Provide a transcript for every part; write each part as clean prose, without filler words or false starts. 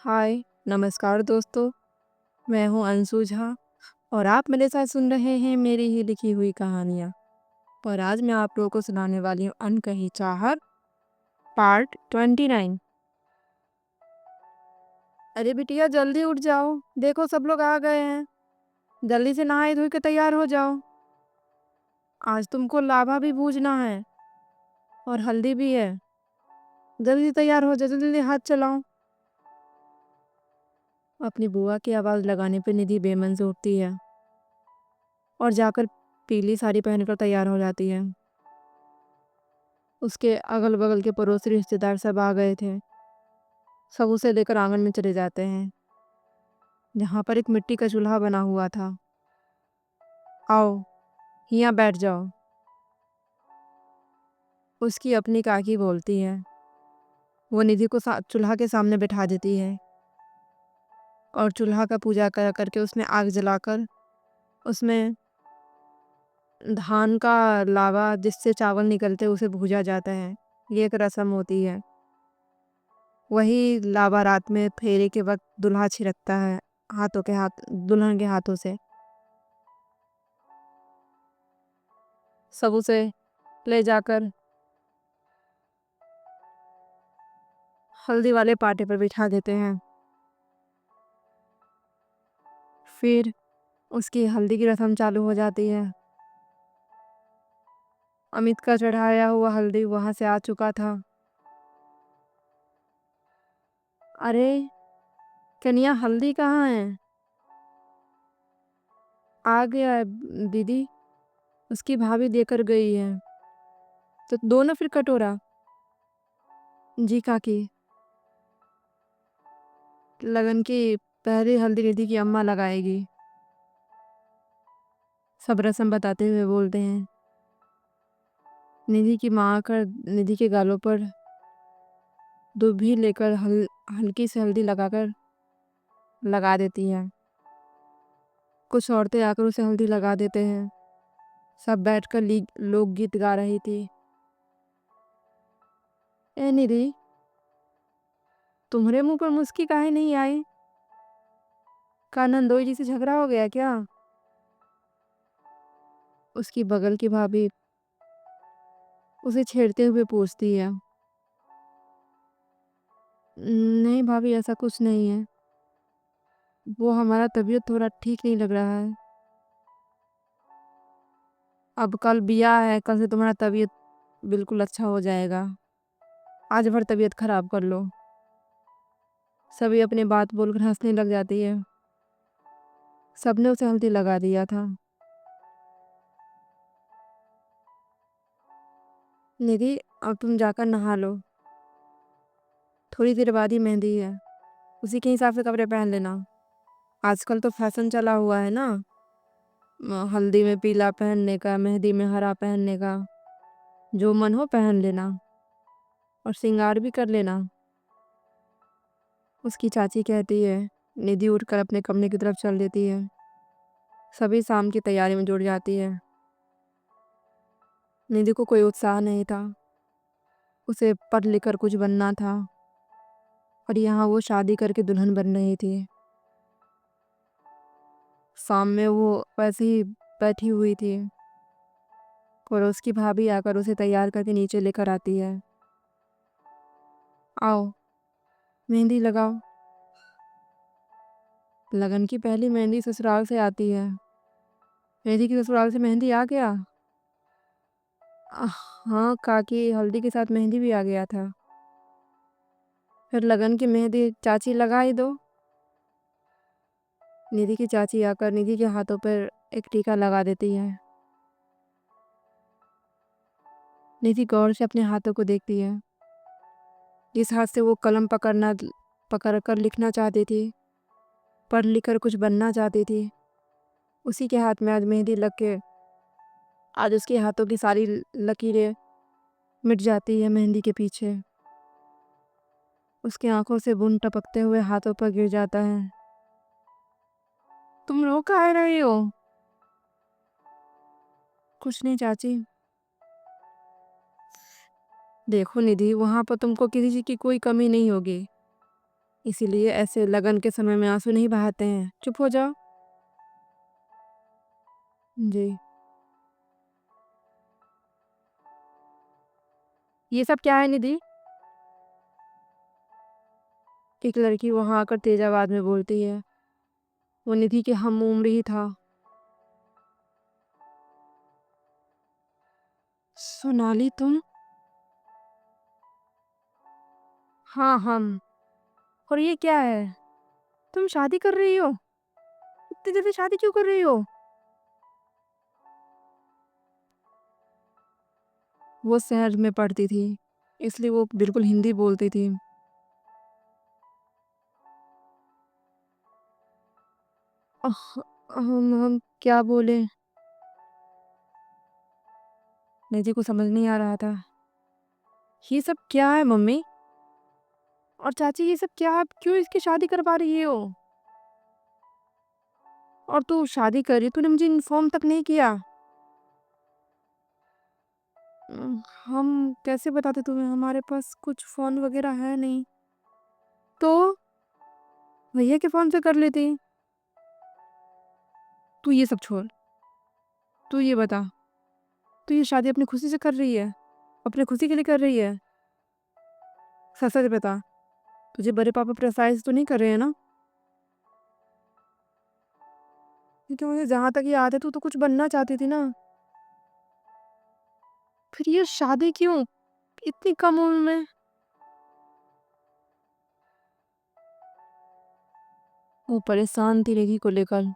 हाय, नमस्कार दोस्तों। मैं हूँ अंशु झा और आप मेरे साथ सुन रहे हैं मेरी ही लिखी हुई कहानियाँ। और आज मैं आप लोगों को सुनाने वाली हूँ अनकही चाहत पार्ट 29। अरे बिटिया जल्दी उठ जाओ, देखो सब लोग आ गए हैं। जल्दी से नहाए धोए के तैयार हो जाओ। आज तुमको लावा भी भूजना है और हल्दी भी है। जल्दी तैयार हो जाओ, जल्दी जल्दी हाथ चलाओ। अपनी बुआ की आवाज़ लगाने पर निधि बेमन से उठती है और जाकर पीली साड़ी पहनकर तैयार हो जाती है। उसके अगल बगल के पड़ोसी रिश्तेदार सब आ गए थे। सब उसे लेकर आंगन में चले जाते हैं जहाँ पर एक मिट्टी का चूल्हा बना हुआ था। आओ, यहाँ बैठ जाओ, उसकी अपनी काकी बोलती है। वो निधि को चूल्हा के सामने बैठा देती है और चूल्हा का पूजा कर करके उसमें आग जलाकर उसमें धान का लावा जिससे चावल निकलते उसे भूजा जाता है। ये एक रस्म होती है। वही लावा रात में फेरे के वक्त दुल्हा छिड़कता है दुल्हन के हाथों से। सब उसे ले जाकर हल्दी वाले पाटे पर बिठा देते हैं। फिर उसकी हल्दी की रस्म चालू हो जाती है। अमित का चढ़ाया हुआ हल्दी वहां से आ चुका था। अरे कन्या, हल्दी कहाँ है? आ गया है दीदी, उसकी भाभी देकर गई है। तो दो ना फिर कटोरा। जी काकी। लगन की पहली हल्दी निधि की अम्मा लगाएगी। सब रस्म बताते हुए बोलते हैं। निधि की माँ आकर निधि के गालों पर दुभी लेकर हल्की से हल्दी लगाकर लगा देती है। कुछ औरतें आकर उसे हल्दी लगा देते हैं। सब बैठकर लोकगीत गा रही थी। ए निधि, तुम्हारे मुंह पर मुस्की काहे नहीं आई? का नंदोई जी से झगड़ा हो गया क्या? उसकी बगल की भाभी उसे छेड़ते हुए पूछती है। नहीं भाभी, ऐसा कुछ नहीं है। वो हमारा तबीयत थोड़ा ठीक नहीं लग रहा है। अब कल बियाह है, कल से तुम्हारा तबीयत बिल्कुल अच्छा हो जाएगा। आज भर तबीयत खराब कर लो। सभी अपनी बात बोलकर हंसने लग जाती है। सबने उसे हल्दी लगा दिया था। निधि, अब तुम जाकर नहा लो। थोड़ी देर बाद ही मेहंदी है, उसी के हिसाब से कपड़े पहन लेना। आजकल तो फैशन चला हुआ है ना, हल्दी में पीला पहनने का, मेहंदी में हरा पहनने का। जो मन हो पहन लेना और श्रृंगार भी कर लेना। उसकी चाची कहती है। निधि उठकर अपने कमरे की तरफ चल देती है। सभी शाम की तैयारी में जुट जाती है। निधि को कोई उत्साह नहीं था। उसे पढ़ लिख कर कुछ बनना था और यहाँ वो शादी करके दुल्हन बन रही थी। शाम में वो वैसे ही बैठी हुई थी और उसकी भाभी आकर उसे तैयार करके नीचे लेकर आती है। आओ, मेहंदी लगाओ। लगन की पहली मेहंदी ससुराल से आती है। मेहंदी की ससुराल से मेहंदी आ गया? हाँ काकी, हल्दी के साथ मेहंदी भी आ गया था। फिर लगन की मेहंदी चाची लगा ही दो। निधि की चाची आकर निधि के हाथों पर एक टीका लगा देती है। निधि गौर से अपने हाथों को देखती है। जिस हाथ से वो कलम पकड़ कर लिखना चाहती थी, पढ़ लिख कर कुछ बनना चाहती थी, उसी के हाथ में आज मेहंदी लग के आज उसके हाथों की सारी लकीरें मिट जाती है मेहंदी के पीछे। उसकी आंखों से बुन टपकते हुए हाथों पर गिर जाता है। तुम रो काहे रही हो? कुछ नहीं चाची। देखो निधि, वहां पर तुमको किसी चीज की कोई कमी नहीं होगी। इसीलिए ऐसे लगन के समय में आंसू नहीं बहाते हैं। चुप हो जाओ। जी। ये सब क्या है निधि? एक लड़की वहां आकर तेज आवाज में बोलती है। वो निधि के हम उम्र ही था। सोनाली तुम? हाँ हम। और ये क्या है? तुम शादी कर रही हो? इतनी जल्दी शादी क्यों कर रही हो? वो शहर में पढ़ती थी, इसलिए वो बिल्कुल हिंदी बोलती थी। अह, हम क्या बोले? निधि को समझ नहीं आ रहा था। ये सब क्या है मम्मी? और चाची ये सब क्या? आप क्यों इसकी शादी करवा रही हो? और तू शादी कर रही, तूने मुझे इन्फॉर्म तक नहीं किया। हम कैसे बताते तुम्हें? हमारे पास कुछ फोन वगैरह है नहीं। तो भैया के फोन से कर लेती। तू ये सब छोड़। तू ये बता, तू ये शादी अपनी खुशी से कर रही है? अपने खुशी के लिए कर रही है? सच सच बता। तुझे बड़े पापा प्रेसाइज तो नहीं कर रहे हैं ना? क्योंकि मुझे जहां तक याद है तू तो कुछ बनना चाहती थी ना। फिर ये शादी क्यों इतनी कम उम्र में? वो परेशान थी निधि को लेकर।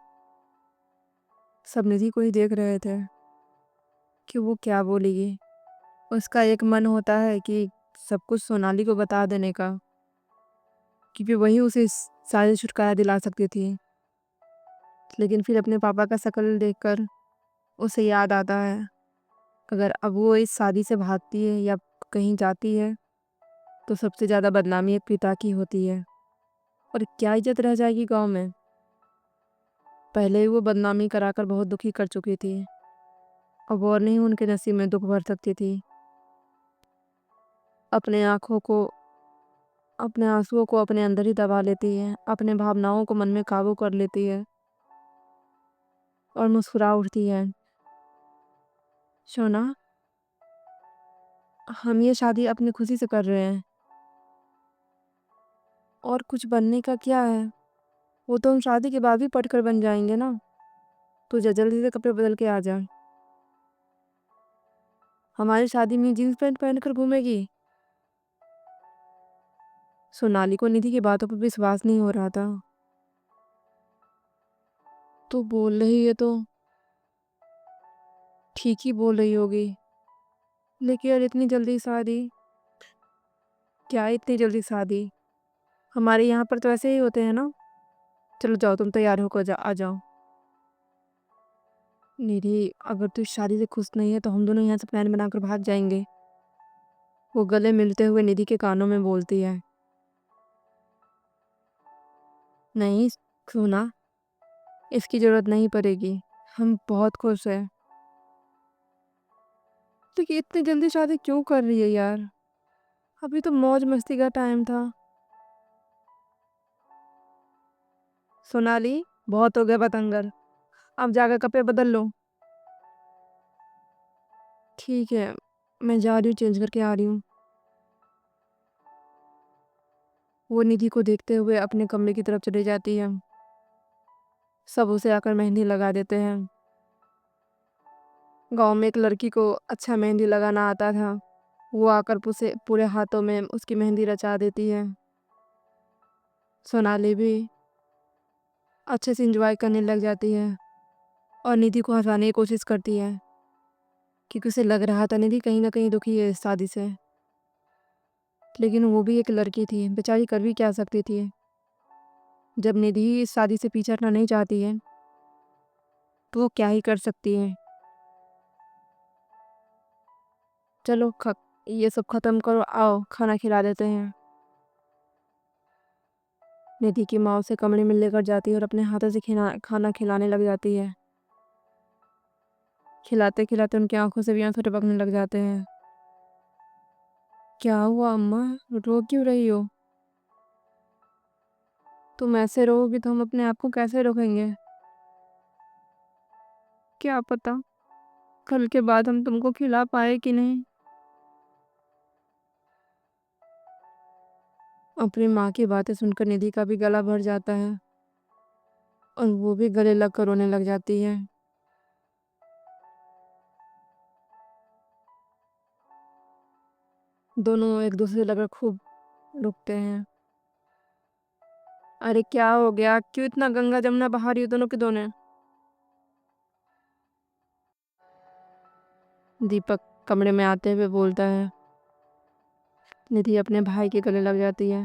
सब निधि को ही देख रहे थे कि वो क्या बोलेगी। उसका एक मन होता है कि सब कुछ सोनाली को बता देने का, क्योंकि वही उसे इस सारी छुटकारा दिला सकती थी। लेकिन फिर अपने पापा का शक्ल देखकर उसे याद आता है, अगर अब वो इस शादी से भागती है या कहीं जाती है तो सबसे ज़्यादा बदनामी एक पिता की होती है। और क्या इज्जत रह जाएगी गांव में? पहले ही वो बदनामी कराकर बहुत दुखी कर चुकी थी। अब और नहीं उनके नसीब में दुख भर सकती थी। अपने आँखों को, अपने आंसुओं को अपने अंदर ही दबा लेती है, अपने भावनाओं को मन में काबू कर लेती है और मुस्कुरा उठती है। शोना, हम ये शादी अपनी खुशी से कर रहे हैं। और कुछ बनने का क्या है? वो तो हम शादी के बाद भी पढ़कर बन जाएंगे ना। तू जल्दी से कपड़े बदल के आ जा। हमारी शादी में जीन्स पैंट पहनकर घूमेगी? सोनाली को निधि की बातों पर विश्वास नहीं हो रहा था। तू बोल रही है तो ठीक ही बोल रही होगी। लेकिन यार इतनी जल्दी शादी? क्या इतनी जल्दी शादी? हमारे यहाँ पर तो ऐसे ही होते हैं ना। चलो जाओ, तुम तैयार होकर आ जाओ। निधि, अगर तू इस शादी से खुश नहीं है तो हम दोनों यहाँ से प्लान बनाकर भाग जाएंगे। वो गले मिलते हुए निधि के कानों में बोलती है। नहीं सोना, इसकी जरूरत नहीं पड़ेगी। हम बहुत खुश हैं। तो ये इतनी जल्दी शादी क्यों कर रही है यार? अभी तो मौज मस्ती का टाइम था। सोनाली, बहुत हो गया बतंगर। अब जाकर कपड़े बदल लो। ठीक है, मैं जा रही हूँ, चेंज करके आ रही हूँ। वो निधि को देखते हुए अपने कमरे की तरफ चली जाती है। सब उसे आकर मेहंदी लगा देते हैं। गांव में एक लड़की को अच्छा मेहंदी लगाना आता था। वो आकर उसे पूरे हाथों में उसकी मेहंदी रचा देती है। सोनाली भी अच्छे से इंजॉय करने लग जाती है और निधि को हंसाने की कोशिश करती है, क्योंकि उसे लग रहा था निधि कहीं ना कहीं दुखी है इस शादी से। लेकिन वो भी एक लड़की थी, बेचारी कर भी क्या सकती थी। जब निधि इस शादी से पीछे हटना नहीं चाहती है तो वो क्या ही कर सकती है। चलो ये सब खत्म करो, आओ खाना खिला देते हैं। निधि की माँ उसे कमरे में लेकर जाती है और अपने हाथों से खाना खिलाने लग जाती है। खिलाते खिलाते उनकी आंखों से भी आंसू टपकने लग जाते हैं। क्या हुआ अम्मा, रो क्यों रही हो? तुम ऐसे रहोगी तो हम अपने आप को कैसे रोकेंगे? क्या पता कल के बाद हम तुमको खिला पाए कि नहीं। अपनी माँ की बातें सुनकर निधि का भी गला भर जाता है और वो भी गले लग कर रोने लग जाती है। दोनों एक दूसरे से लगकर खूब रुकते हैं। अरे क्या हो गया, क्यों इतना गंगा जमुना बहा रही हो दोनों के दोनों? दीपक कमरे में आते हुए बोलता है। निधि अपने भाई के गले लग जाती है।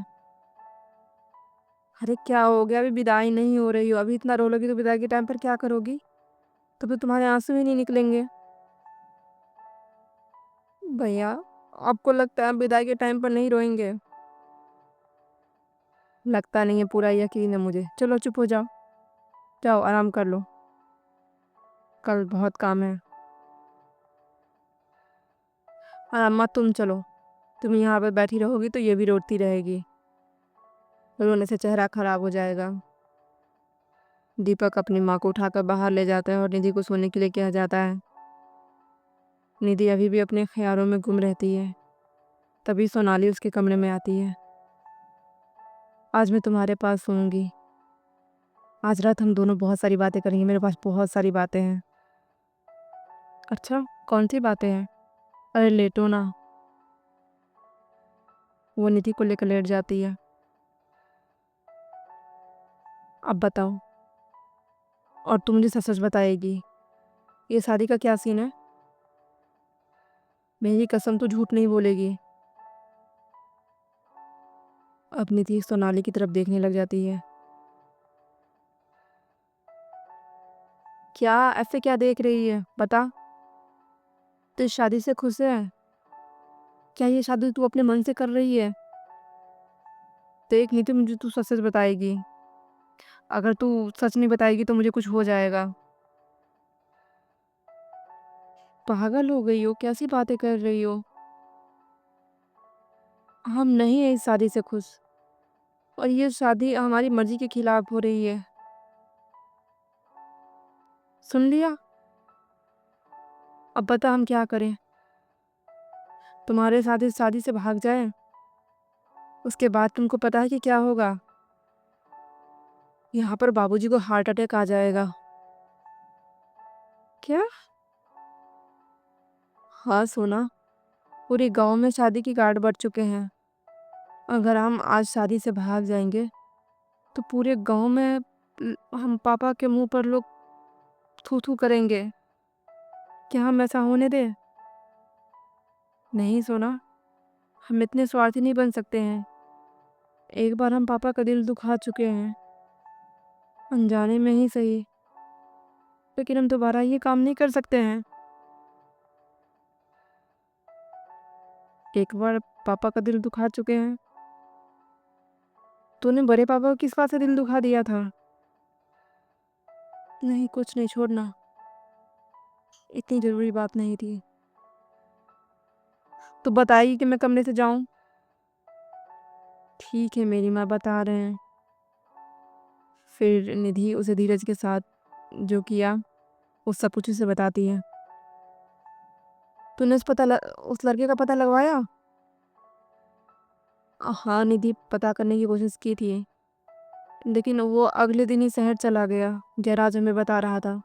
अरे क्या हो गया, अभी विदाई नहीं हो रही हो, अभी इतना रोलोगी तो विदाई के टाइम पर क्या करोगी? तब तो तुम्हारे आंसू ही नहीं निकलेंगे। भैया आपको लगता है हम विदाई के टाइम पर नहीं रोएंगे? लगता नहीं है, पूरा यकीन है मुझे। चलो चुप हो जाओ, जाओ आराम कर लो, कल बहुत काम है। हाँ अम्मा तुम चलो, तुम यहाँ पर बैठी रहोगी तो ये भी रोती रहेगी, रोने से चेहरा खराब हो जाएगा। दीपक अपनी माँ को उठाकर बाहर ले जाता है और निधि को सोने के लिए कहा जाता है। निधि अभी भी अपने ख्यालों में गुम रहती है। तभी सोनाली उसके कमरे में आती है। आज मैं तुम्हारे पास सोऊंगी, आज रात हम दोनों बहुत सारी बातें करेंगे, मेरे पास बहुत सारी बातें हैं। अच्छा कौन सी बातें हैं? अरे लेटो ना। वो निधि को लेकर लेट जाती है। अब बताओ, और तुम मुझे सच सच बताएगी, ये शादी का क्या सीन है? मेरी कसम तो झूठ नहीं बोलेगी। अब निधि सोनाली की तरफ देखने लग जाती है। क्या ऐसे क्या देख रही है, बता। तो इस शादी से खुश है? क्या ये शादी तू अपने मन से कर रही है? देख नीतू, मुझे तू सच सच बताएगी। अगर तू सच नहीं बताएगी तो मुझे कुछ हो जाएगा। पागल हो गई हो, कैसी बातें कर रही हो? हम नहीं है इस शादी से खुश, और ये शादी हमारी मर्जी के खिलाफ हो रही है। सुन लिया? अब बता हम क्या करें? तुम्हारे साथ इस शादी से भाग जाए, उसके बाद तुमको पता है कि क्या होगा? यहाँ पर बाबूजी को हार्ट अटैक आ जाएगा। क्या? हाँ सोना, पूरे गांव में शादी की गार्ड बढ़ चुके हैं। अगर हम आज शादी से भाग जाएंगे तो पूरे गांव में हम पापा के मुंह पर लोग थू थू करेंगे। क्या हम ऐसा होने दें? नहीं सोना, हम इतने स्वार्थी नहीं बन सकते हैं। एक बार हम पापा का दिल दुखा चुके हैं, अनजाने में ही सही, लेकिन हम दोबारा ये काम नहीं कर सकते हैं। एक बार पापा का दिल दुखा चुके हैं। तूने बड़े पापा को किस बात से दिल दुखा दिया था? नहीं कुछ नहीं, छोड़ना, इतनी जरूरी बात नहीं थी। तो बताइए कि मैं कमरे से जाऊं? ठीक है मेरी माँ, बता रहे हैं। फिर निधि उसे धीरज के साथ जो किया वो सब कुछ उसे बताती है। तूने उस लड़के का पता लगवाया? हाँ निधि, पता करने की कोशिश की थी, लेकिन वो अगले दिन ही शहर चला गया, जयराज हमें बता रहा था।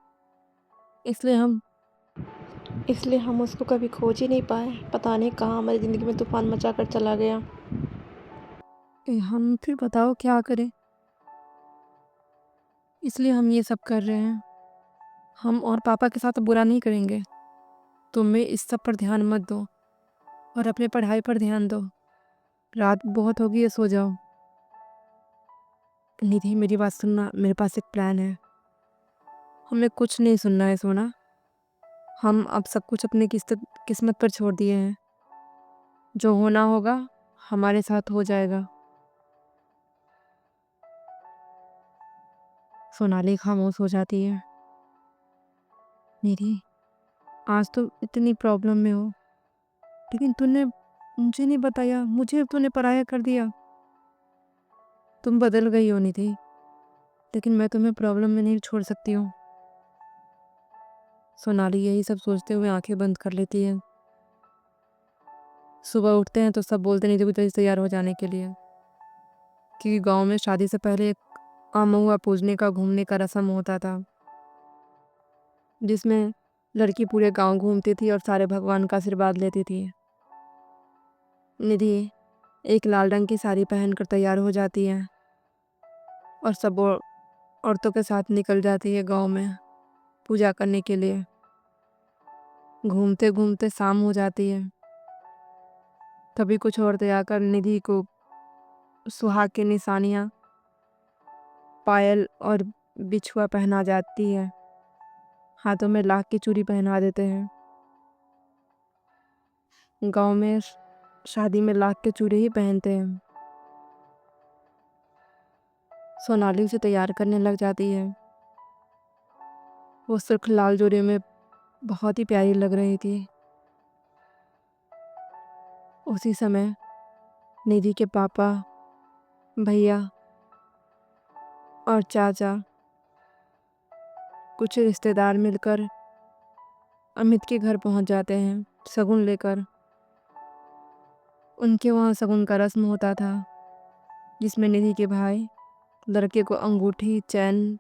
इसलिए हम इसलिए हम उसको कभी खोज ही नहीं पाए। पता नहीं कहाँ हमारी ज़िंदगी में तूफान मचा कर चला गया। हम फिर बताओ क्या करें? इसलिए हम ये सब कर रहे हैं। हम और पापा के साथ बुरा नहीं करेंगे। तुम्हें इस सब पर ध्यान मत दो और अपने पढ़ाई पर ध्यान दो। रात बहुत होगी है, सो जाओ। निधि मेरी बात सुनना, मेरे पास एक प्लान है। हमें कुछ नहीं सुनना है सोना, हम अब सब कुछ अपनी किस्मत पर छोड़ दिए हैं। जो होना होगा हमारे साथ हो जाएगा। सोनाली खामोश हो जाती है। निधि, आज तो इतनी प्रॉब्लम में हो, लेकिन तूने मुझे नहीं बताया, मुझे तूने पराया कर दिया। तुम बदल गई हो निधि, लेकिन मैं तुम्हें प्रॉब्लम में नहीं छोड़ सकती हूँ। सोनाली यही सब सोचते हुए आंखें बंद कर लेती है। सुबह उठते हैं तो सब बोलते निधि को तैयार हो जाने के लिए, क्योंकि गांव में शादी से पहले एक महुआ पूजने का घूमने का रस्म होता था, जिसमें लड़की पूरे गांव घूमती थी और सारे भगवान का आशीर्वाद लेती थी। निधि एक लाल रंग की साड़ी पहनकर तैयार हो जाती है और सब औरतों के साथ निकल जाती है गांव में पूजा करने के लिए। घूमते घूमते शाम हो जाती है, तभी कुछ औरतें आकर निधि को सुहाग की निशानियां, पायल और बिछुआ पहना जाती है, हाथों में लाख की चूड़ी पहना देते हैं। गांव में शादी में लाख के चूड़ी ही पहनते हैं। सोनाली उसे तैयार करने लग जाती है। वो सुर्ख लाल जोड़े में बहुत ही प्यारी लग रही थी। उसी समय निधि के पापा, भैया और चाचा, कुछ रिश्तेदार मिलकर अमित के घर पहुंच जाते हैं शगुन लेकर। उनके वहाँ शगुन का रस्म होता था, जिसमें निधि के भाई लड़के को अंगूठी, चैन,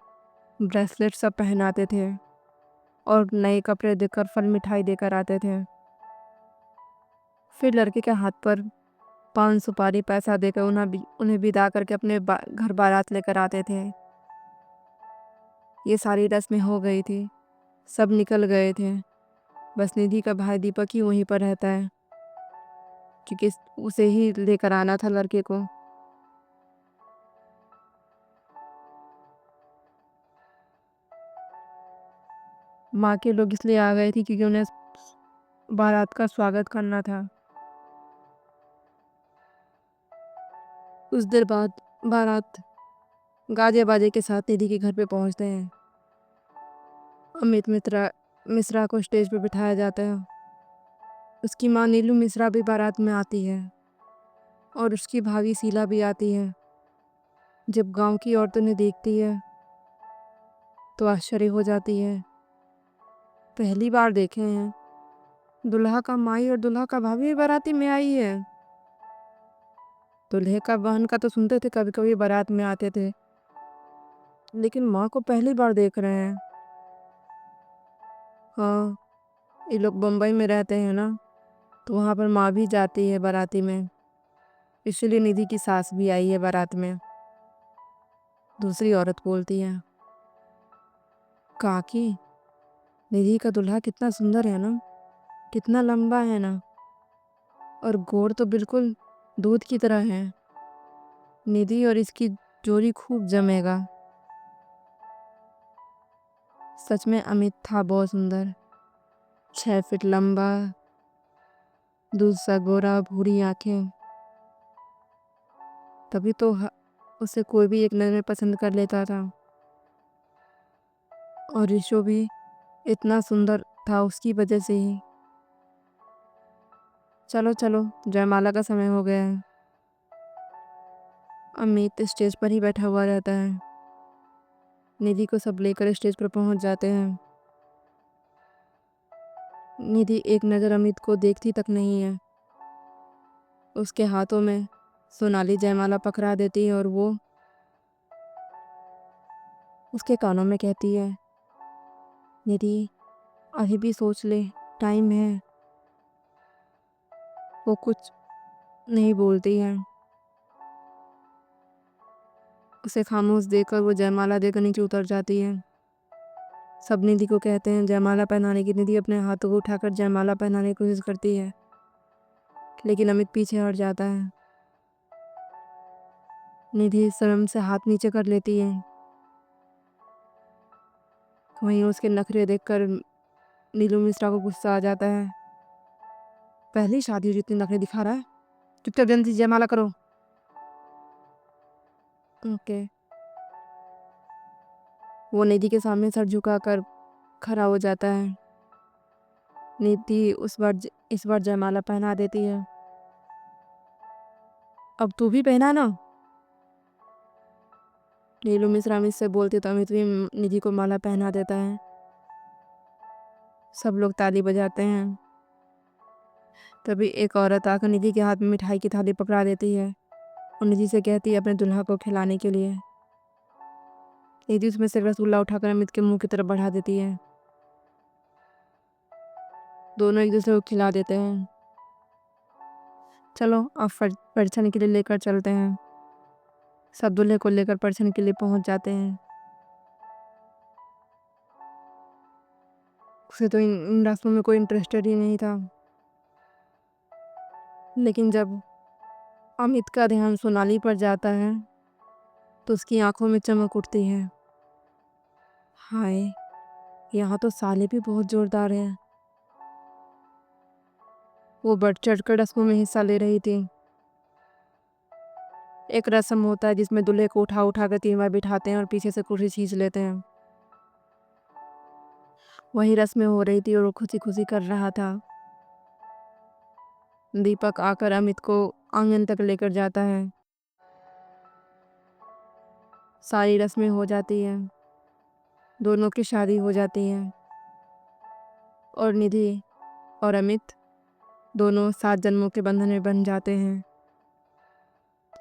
ब्रेसलेट सब पहनाते थे और नए कपड़े देकर फल मिठाई देकर आते थे। फिर लड़के के हाथ पर पान सुपारी पैसा देकर उन्हें विदा करके अपने घर बारात लेकर आते थे। ये सारी रस्में हो गई थी, सब निकल गए थे। बस निधि का भाई दीपक ही वहीं पर रहता है, क्योंकि उसे ही लेकर आना था लड़के को। माँ के लोग इसलिए आ गए थे क्योंकि उन्हें बारात का स्वागत करना था। कुछ देर बाद बारात गाजे बाजे के साथ निधि के घर पे पहुंचते हैं। अमित मिश्रा को स्टेज पे बिठाया जाता है। उसकी माँ नीलू मिश्रा भी बारात में आती है और उसकी भाभी शीला भी आती है। जब गांव की औरतें उन्हें देखती है तो आश्चर्य हो जाती है। पहली बार देखे हैं दुल्हा का माई और दुल्हा का भाभी भी बाराती में आई है। दूल्हे का बहन का तो सुनते थे, कभी कभी बारात में आते थे, लेकिन माँ को पहली बार देख रहे हैं। हाँ, ये लोग बम्बई में रहते हैं ना, तो वहाँ पर माँ भी जाती है बाराती में, इसलिए निधि की सास भी आई है बारात में। दूसरी औरत बोलती है, काकी निधि का दूल्हा कितना सुंदर है ना, कितना लंबा है ना, और गोर तो बिल्कुल दूध की तरह है। निधि और इसकी जोड़ी खूब जमेगा। सच में अमित था बहुत सुंदर, 6 फीट लंबा, दूध सा गोरा, भूरी आंखें। तभी तो उसे कोई भी एक नजर में पसंद कर लेता था। और ऋषो भी इतना सुंदर था उसकी वजह से ही। चलो चलो, जयमाला का समय हो गया है। अमित स्टेज पर ही बैठा हुआ रहता है। निधि को सब लेकर स्टेज पर पहुंच जाते हैं। निधि एक नज़र अमित को देखती तक नहीं है। उसके हाथों में सोनाली जयमाला पकड़ा देती है और वो उसके कानों में कहती है, निधि अभी भी सोच ले, टाइम है। वो कुछ नहीं बोलती है। उसे खामोश देखकर वो जयमाला देकर नीचे उतर जाती है। सब निधि को कहते हैं जयमाला पहनाने की। निधि अपने हाथों को उठाकर जयमाला पहनाने की कोशिश करती है, लेकिन अमित पीछे हट जाता है। निधि शर्म से हाथ नीचे कर लेती है। वहीं उसके नखरे देखकर नीलू मिश्रा को गुस्सा आ जाता है। पहली शादी हो जितनी नखरे दिखा रहा है, चुपचाप जल्दी जयमाला करो। ओके। वो निधि के सामने सर झुकाकर खड़ा हो जाता है। निधि इस बार जयमाला पहना देती है। अब तू भी पहना ना। नीलू मिश्रा अमित से बोलती तो अमित भी निधि को माला पहना देता है। सब लोग ताली बजाते हैं। तभी एक औरत आकर निधि के हाथ में मिठाई की थाली पकड़ा देती है और निधि से कहती है अपने दुल्हा को खिलाने के लिए। निधि उसमें से रसगुल्ला उठाकर अमित के मुंह की तरफ बढ़ा देती है। दोनों एक दूसरे को खिला देते हैं। चलो अब परिछन के लिए लेकर चलते हैं। सब दूल्हे को लेकर परिछन के लिए पहुंच जाते हैं। उसे तो इन रस्मों में कोई इंटरेस्टेड ही नहीं था, लेकिन जब अमित का ध्यान सोनाली पर जाता है तो उसकी आंखों में चमक उठती है। हाय, यहाँ तो साले भी बहुत जोरदार है। वो बढ़ चढ़कर रस्मों में हिस्सा ले रही थी। एक रस्म होता है जिसमें दूल्हे को उठा उठा कर 3 बार बिठाते हैं और पीछे से कुर्सी खींच लेते हैं। वही रस्में हो रही थी और वो खुशी खुशी कर रहा था। दीपक आकर अमित को आंगन तक लेकर जाता है। सारी रस्में हो जाती हैं। दोनों की शादी हो जाती है और निधि और अमित दोनों 7 जन्मों के बंधन में बंध जाते हैं।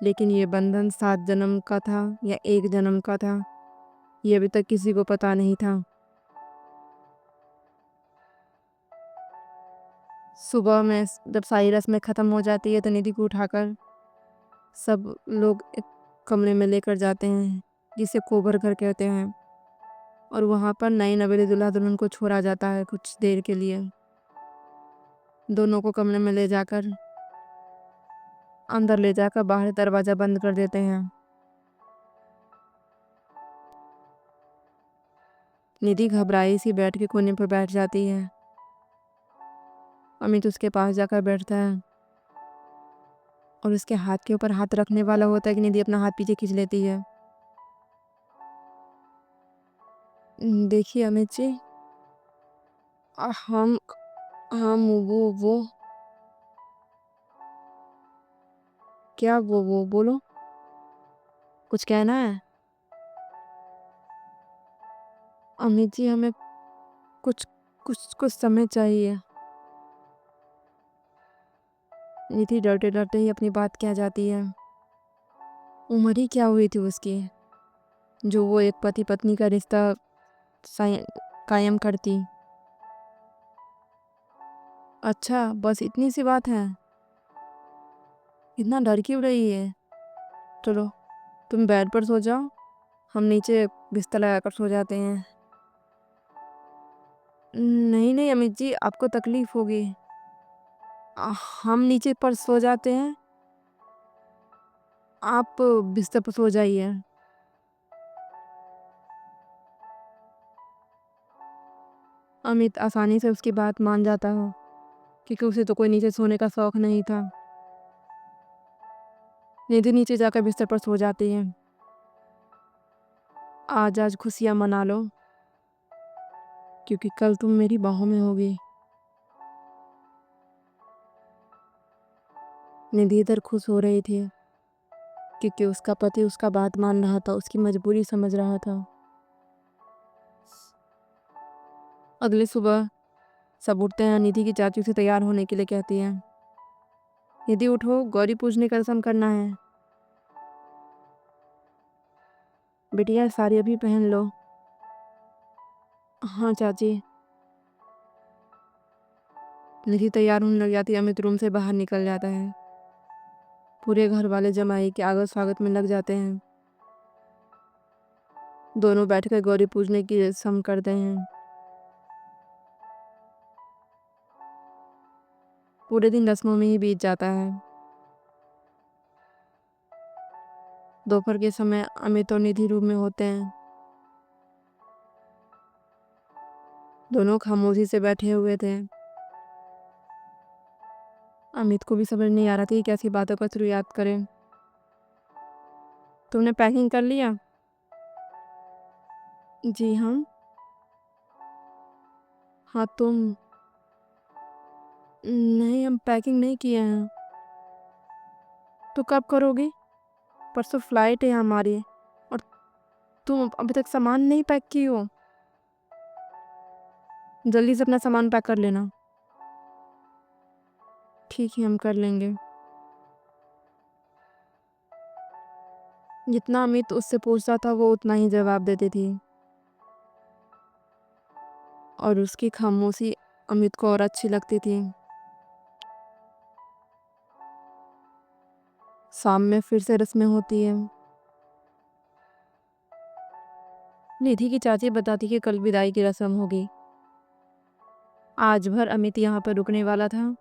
लेकिन ये बंधन 7 जन्म का था या 1 जन्म का था, ये अभी तक किसी को पता नहीं था। सुबह में जब सारी रस्में ख़त्म हो जाती है तो निधि को उठाकर सब लोग एक कमरे में लेकर जाते हैं जिसे कोबर घर कहते हैं, और वहाँ पर नई नवेली दूल्हा दुल्हन को छोड़ा जाता है कुछ देर के लिए। दोनों को कमरे में ले जाकर अंदर ले जाकर बाहर दरवाज़ा बंद कर देते हैं। निधि घबराई सी बैठ के कोने पर बैठ जाती है। अमित उसके पास जाकर बैठता है और उसके हाथ के ऊपर हाथ रखने वाला होता है कि निधि अपना हाथ पीछे खींच लेती है। देखिए अमित जी, हम वो क्या वो बोलो, कुछ कहना है? अमित जी, हमें कुछ कुछ कुछ समय चाहिए। निधि डरते डरते ही अपनी बात कह जाती है। उम्र ही क्या हुई थी उसकी जो वो एक पति पत्नी का रिश्ता कायम करती। अच्छा, बस इतनी सी बात है? इतना डर क्यों रही है? चलो तुम बेड पर सो जाओ, हम नीचे बिस्तर लगाकर सो जाते हैं। नहीं नहीं अमित जी, आपको तकलीफ होगी। हम नीचे पर सो जाते हैं, आप बिस्तर पर सो जाइए। अमित आसानी से उसकी बात मान जाता है क्योंकि उसे तो कोई नीचे सोने का शौक नहीं था। निधि नीचे जाकर बिस्तर पर सो जाती है। आज खुशियाँ मना लो क्योंकि कल तुम मेरी बाहों में होगी। निधि इधर खुश हो रही थी क्योंकि उसका पति उसका बात मान रहा था, उसकी मजबूरी समझ रहा था। अगली सुबह सब उठते हैं। निधि की चाची उसे तैयार होने के लिए कहती है। निधि उठो, गौरी पूजने का रस्म करना है। बिटिया साड़ी अभी पहन लो। हाँ चाची। निधि तैयार होने लग जाती है। अमित रूम से बाहर निकल जाता है। पूरे घर वाले जमाई के आगत स्वागत में लग जाते हैं। दोनों बैठकर गौरी पूजने की रस्म करते हैं। पूरे दिन रस्मों में ही बीत जाता है। दोपहर के समय अमित और निधि रूम में होते हैं। दोनों खामोशी से बैठे हुए थे। अमित को भी समझ नहीं आ रहा था कि कैसी बातों का शुरुआत करें। तुमने पैकिंग कर लिया? जी हाँ। हाँ तुम? नहीं, हम पैकिंग नहीं किए हैं। तो कब करोगे? परसों फ्लाइट है हमारी, और तुम अभी तक सामान नहीं पैक की हो? जल्दी से अपना सामान पैक कर लेना। ठीक है, हम कर लेंगे। जितना अमित उससे पूछता था वो उतना ही जवाब देती थी, और उसकी खामोशी अमित को और अच्छी लगती थी। शाम में फिर से रस्में होती है। निधि की चाची बताती कि कल विदाई की रस्म होगी। आज भर अमित यहाँ पर रुकने वाला था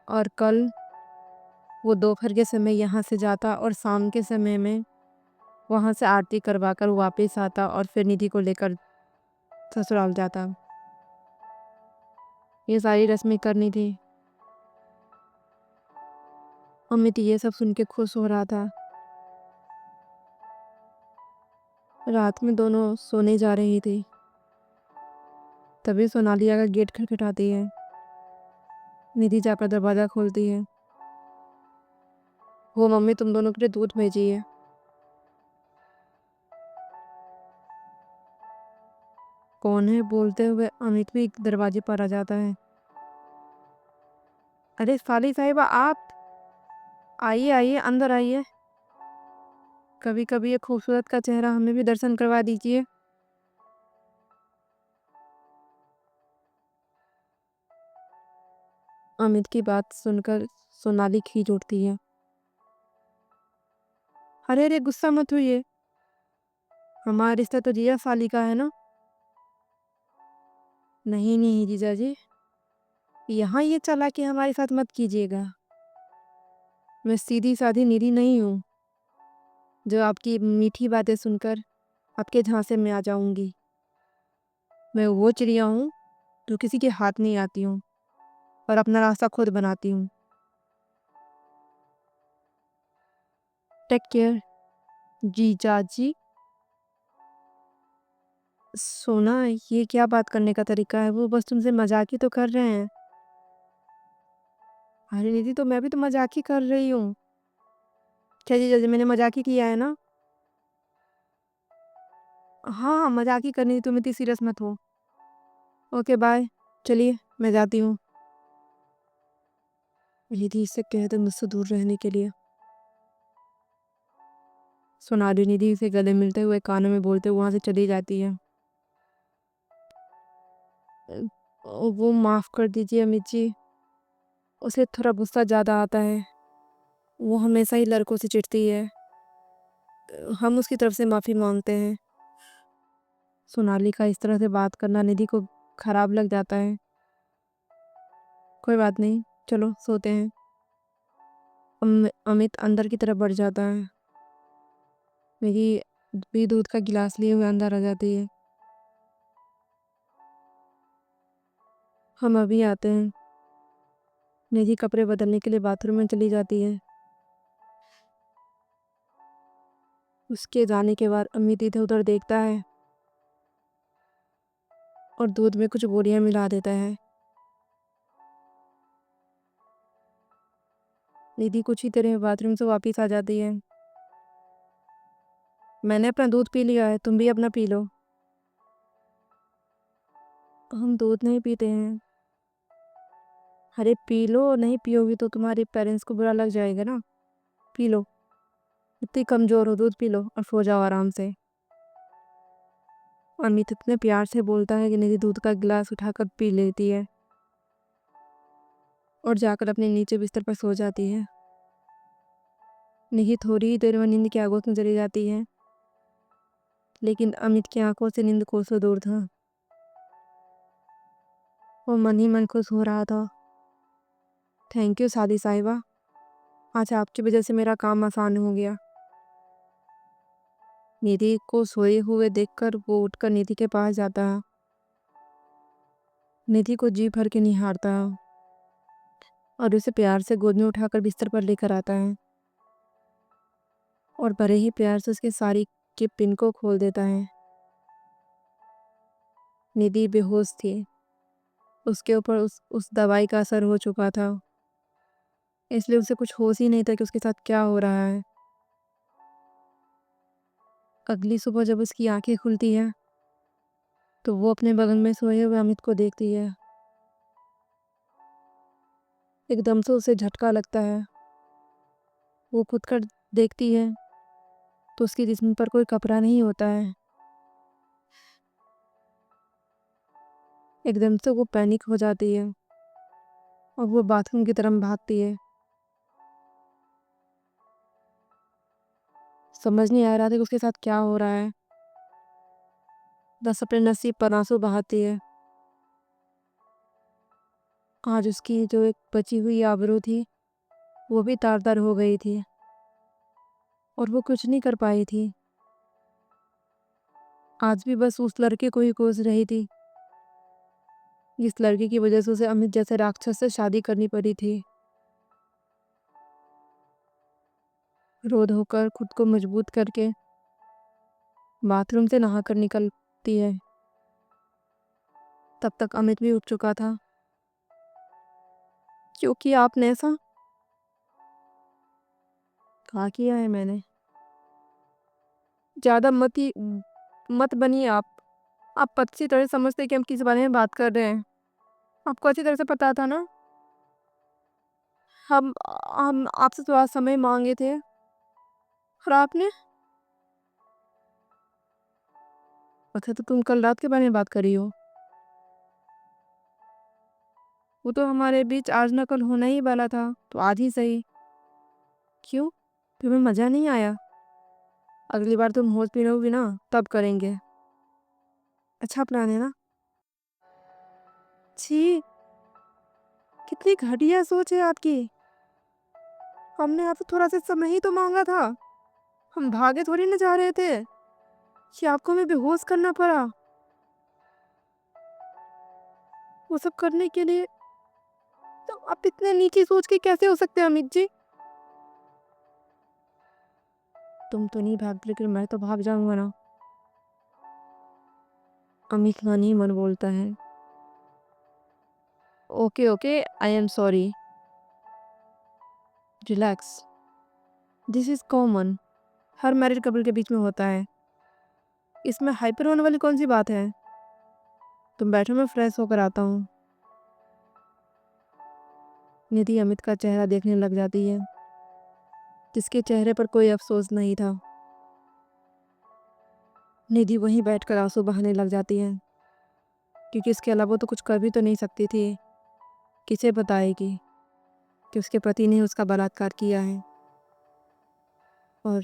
और कल वो दोपहर के समय यहाँ से जाता और शाम के समय में वहाँ से आरती करवाकर वापस आता और फिर निधि को लेकर ससुराल जाता। ये सारी रस्में करनी थी। अमित ये सब सुन के खुश हो रहा था। रात में दोनों सोने जा रही थी, तभी सोनालिया का गेट खटखटाती है। निधि जाकर दरवाज़ा खोलती है। वो मम्मी तुम दोनों के लिए दूध भेजी है। कौन है? बोलते हुए अमित भी दरवाजे पर आ जाता है। अरे साली साहिबा, आप आइए आइए, अंदर आइए। कभी कभी ये खूबसूरत का चेहरा हमें भी दर्शन करवा दीजिए। अमित की बात सुनकर सोनाली खींच उठती है। अरे अरे, गुस्सा मत होइए, हमारा रिश्ता तो जिया साली का है ना। नहीं नहीं जीजा जी, यहाँ ये चालाकी हमारे साथ मत कीजिएगा। मैं सीधी साधी निरी नहीं हूँ जो आपकी मीठी बातें सुनकर आपके झांसे में आ जाऊंगी। मैं वो चिड़िया हूँ जो किसी के हाथ नहीं आती हूँ और अपना रास्ता खुद बनाती हूँ। टेक केयर जीजा जी। सोना, ये क्या बात करने का तरीका है? वो बस तुमसे मजाक ही तो कर रहे हैं। अरे निधि, तो मैं भी तो मजाक ही कर रही हूँ। क्या जीजा जी, मैंने मजाक ही किया है ना। हाँ हाँ, मजाक ही करनी थी, तुम इतनी सीरियस मत हो। ओके बाय, चलिए मैं जाती हूँ। निधि इससे कहते मुझसे दूर रहने के लिए। सोनाली निधि से गले मिलते हुए कानों में बोलते हुए वहां से चली जाती है। वो माफ कर दीजिए अमित जी, उसे थोड़ा गुस्सा ज़्यादा आता है। वो हमेशा ही लड़कों से चिढ़ती है। हम उसकी तरफ से माफ़ी मांगते हैं। सोनाली का इस तरह से बात करना निधि को खराब लग जाता है। कोई बात नहीं, चलो सोते हैं। अमित अंदर की तरफ बढ़ जाता है। मेरी भी दूध का गिलास लिए हुए अंदर आ जाती है। हम अभी आते हैं। निधि कपड़े बदलने के लिए बाथरूम में चली जाती है। उसके जाने के बाद अमित इधर उधर देखता है और दूध में कुछ बोरियां मिला देता है। निधि कुछ ही देर में बाथरूम से वापस आ जाती है। मैंने अपना दूध पी लिया है, तुम भी अपना पी लो। हम दूध नहीं पीते हैं। अरे पी लो, नहीं पियोगी तो तुम्हारे पेरेंट्स को बुरा लग जाएगा ना। पी लो, इतनी कमज़ोर हो, दूध पी लो और सो जाओ आराम से। अमित इतने प्यार से बोलता है कि निधि दूध का गिलास उठाकर पी लेती है और जाकर अपने नीचे बिस्तर पर सो जाती है। निधि थोड़ी ही देर में नींद की आगोश में चली जाती है, लेकिन अमित की आंखों से नींद कोसों दूर था। वो मन ही मन खुश हो रहा था। थैंक यू सादी साहिबा, आज आपकी वजह से मेरा काम आसान हो गया। निधि को सोए हुए देखकर वो उठकर निधि के पास जाता है। निधि को जी भर के निहारता है और उसे प्यार से गोद में उठाकर बिस्तर पर लेकर आता है और बड़े ही प्यार से उसके साड़ी के पिन को खोल देता है। निधि बेहोश थी। उसके ऊपर उस दवाई का असर हो चुका था, इसलिए उसे कुछ होश ही नहीं था कि उसके साथ क्या हो रहा है। अगली सुबह जब उसकी आंखें खुलती हैं तो वो अपने बगल में सोए हुए अमित को देखती है। एकदम से उसे झटका लगता है। वो खुद कर देखती है तो उसके जिस्म पर कोई कपड़ा नहीं होता है। एकदम से वो पैनिक हो जाती है और वो बाथरूम की तरफ भागती है। समझ नहीं आ रहा था कि उसके साथ क्या हो रहा है। बस अपने नसीब पर आंसू बहाती है। आज उसकी जो एक बची हुई आबरू थी वो भी तार-तार हो गई थी और वो कुछ नहीं कर पाई थी। आज भी बस उस लड़के को ही कोस रही थी जिस लड़के की वजह से उसे अमित जैसे राक्षस से शादी करनी पड़ी थी। रो धोकर खुद को मजबूत करके बाथरूम से नहाकर निकलती है। तब तक अमित भी उठ चुका था। क्यों किया आपने ऐसा? कहा किया है मैंने? ज़्यादा मत बनिए आप। आप अच्छी तरह समझते हैं कि हम किस बारे में बात कर रहे हैं। आपको अच्छी तरह से पता था ना? हम आपसे थोड़ा समय मांगे थे और आपने। अच्छा तो तुम कल रात के बारे में बात कर रही हो। वो तो हमारे बीच आज न कल होना ही वाला था, तो आज ही सही। क्यों? तुम्हें मज़ा नहीं आया? अगली बार तुम होश में रहोगी ना तब करेंगे। अच्छा प्लान है ना? छी, कितनी घटिया सोच है आपकी। हमने आपसे थोड़ा सा समय ही तो मांगा था। हम भागे थोड़ी ना जा रहे थे कि आपको हमें बेहोश करना पड़ा। वो सब करने के लिए तो आप इतने नीची सोच के कैसे हो सकते हैं अमित जी? तुम तो नहीं भाग लेकिन मैं तो भाग जाऊंगा ना। अमित का नहीं मन बोलता है। Okay okay, I am sorry. Relax, this is common. Her married couple के बीच में होता है। इसमें हाइपर होने वाली कौन सी बात है? तुम बैठो, मैं फ्रेश होकर आता हूँ। निधि अमित का चेहरा देखने लग जाती है जिसके चेहरे पर कोई अफसोस नहीं था। निधि वहीं बैठकर आंसू बहाने लग जाती है क्योंकि इसके अलावा तो कुछ कर भी तो नहीं सकती थी। किसे बताएगी कि उसके पति ने उसका बलात्कार किया है। और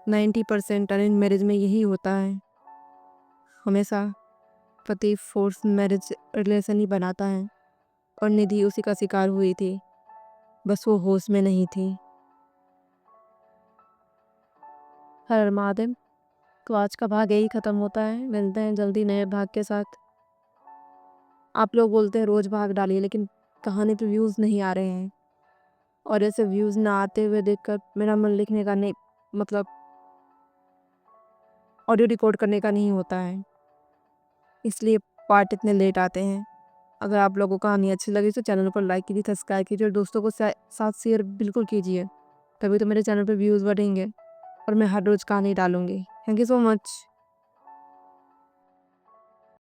90% अरेंज मैरिज में यही होता है। हमेशा पति फोर्स मैरिज रिलेशन ही बनाता है और निधि उसी का शिकार हुई थी। बस वो होश में नहीं थी। हर महादेव। तो आज का भाग यही ख़त्म होता है। मिलते हैं जल्दी नए भाग के साथ। आप लोग बोलते हैं रोज़ भाग डालिए लेकिन कहानी पे व्यूज़ नहीं आ रहे हैं और ऐसे व्यूज़ ना आते हुए देखकर मेरा मन लिखने का नहीं, मतलब ऑडियो रिकॉर्ड करने का नहीं होता है। इसलिए पार्ट इतने लेट आते हैं। अगर आप लोगों को कहानी अच्छी लगी तो चैनल को लाइक कीजिए, सब्सक्राइब कीजिए और दोस्तों को साथ शेयर बिल्कुल कीजिए। तभी तो मेरे चैनल पे व्यूज़ बढ़ेंगे और मैं हर रोज़ कहानी डालूँगी। Thank you so much.